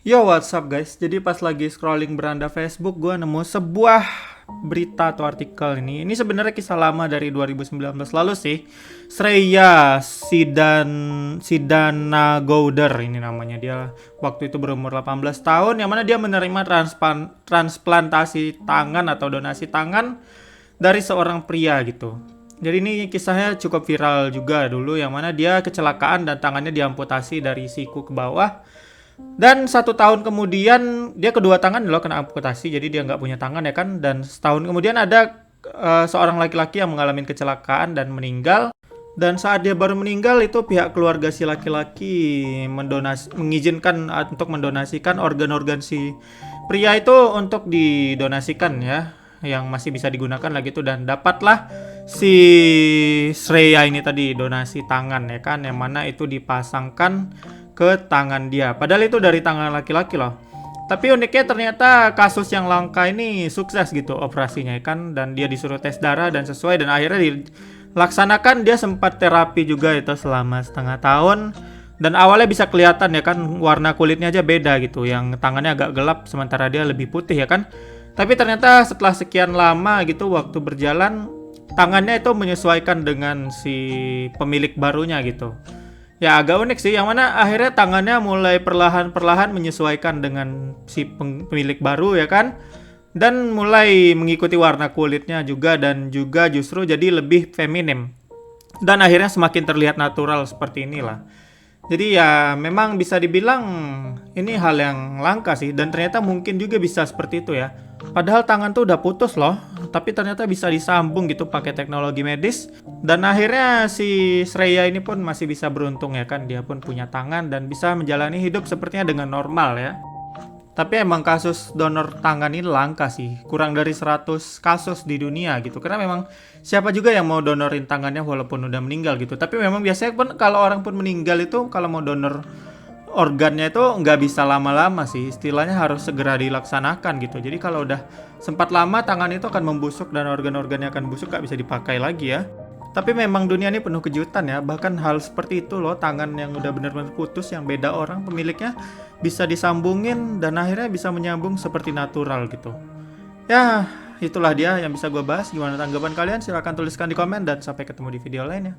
Yo, what's up guys? Jadi pas lagi scrolling beranda Facebook, gue nemu sebuah berita atau artikel ini. Ini sebenarnya kisah lama dari 2019 lalu sih. Shreya Sidana Gowder ini namanya. Dia waktu itu berumur 18 tahun, yang mana dia menerima transplantasi tangan atau donasi tangan dari seorang pria gitu. Jadi ini kisahnya cukup viral juga dulu, yang mana dia kecelakaan dan tangannya diamputasi dari siku ke bawah. Dan 1 tahun kemudian dia kedua tangan loh kena amputasi, jadi dia nggak punya tangan ya kan. Dan setahun kemudian ada seorang laki-laki yang mengalami kecelakaan dan meninggal. Dan saat dia baru meninggal itu pihak keluarga si laki-laki mengizinkan untuk mendonasikan organ-organ si pria itu untuk didonasikan ya, yang masih bisa digunakan lagi tuh. Dan dapatlah si Shreya ini tadi donasi tangan ya kan, yang mana itu dipasangkan ke tangan dia. Padahal itu dari tangan laki-laki loh. Tapi uniknya ternyata kasus yang langka ini sukses gitu operasinya ya kan. Dan dia disuruh tes darah dan sesuai, dan akhirnya dilaksanakan. Dia sempat terapi juga itu selama setengah tahun. Dan awalnya bisa kelihatan ya kan, warna kulitnya aja beda gitu. Yang tangannya agak gelap sementara dia lebih putih ya kan. Tapi ternyata setelah sekian lama gitu waktu berjalan, tangannya itu menyesuaikan dengan si pemilik barunya gitu. Ya agak unik sih, yang mana akhirnya tangannya mulai perlahan-perlahan menyesuaikan dengan si pemilik baru ya kan. Dan mulai mengikuti warna kulitnya juga, dan juga justru jadi lebih feminim. Dan akhirnya semakin terlihat natural seperti inilah. Jadi ya memang bisa dibilang ini hal yang langka sih, dan ternyata mungkin juga bisa seperti itu ya. Padahal tangan tuh udah putus loh, tapi ternyata bisa disambung gitu pakai teknologi medis. Dan akhirnya si Shreya ini pun masih bisa beruntung ya kan, dia pun punya tangan dan bisa menjalani hidup sepertinya dengan normal ya. Tapi emang kasus donor tangan ini langka sih. Kurang dari 100 kasus di dunia gitu. Karena memang siapa juga yang mau donorin tangannya walaupun udah meninggal gitu. Tapi memang biasanya pun kalau orang pun meninggal itu, kalau mau donor organnya itu nggak bisa lama-lama sih. Istilahnya harus segera dilaksanakan gitu. Jadi kalau udah sempat lama, tangan itu akan membusuk dan organ-organnya akan busuk, nggak bisa dipakai lagi ya. Tapi memang dunia ini penuh kejutan ya. Bahkan hal seperti itu loh, tangan yang udah benar-benar putus, yang beda orang pemiliknya, bisa disambungin dan akhirnya bisa menyambung seperti natural gitu. Ya, itulah dia yang bisa gue bahas. Gimana tanggapan kalian? Silahkan tuliskan di komen, dan sampai ketemu di video lainnya.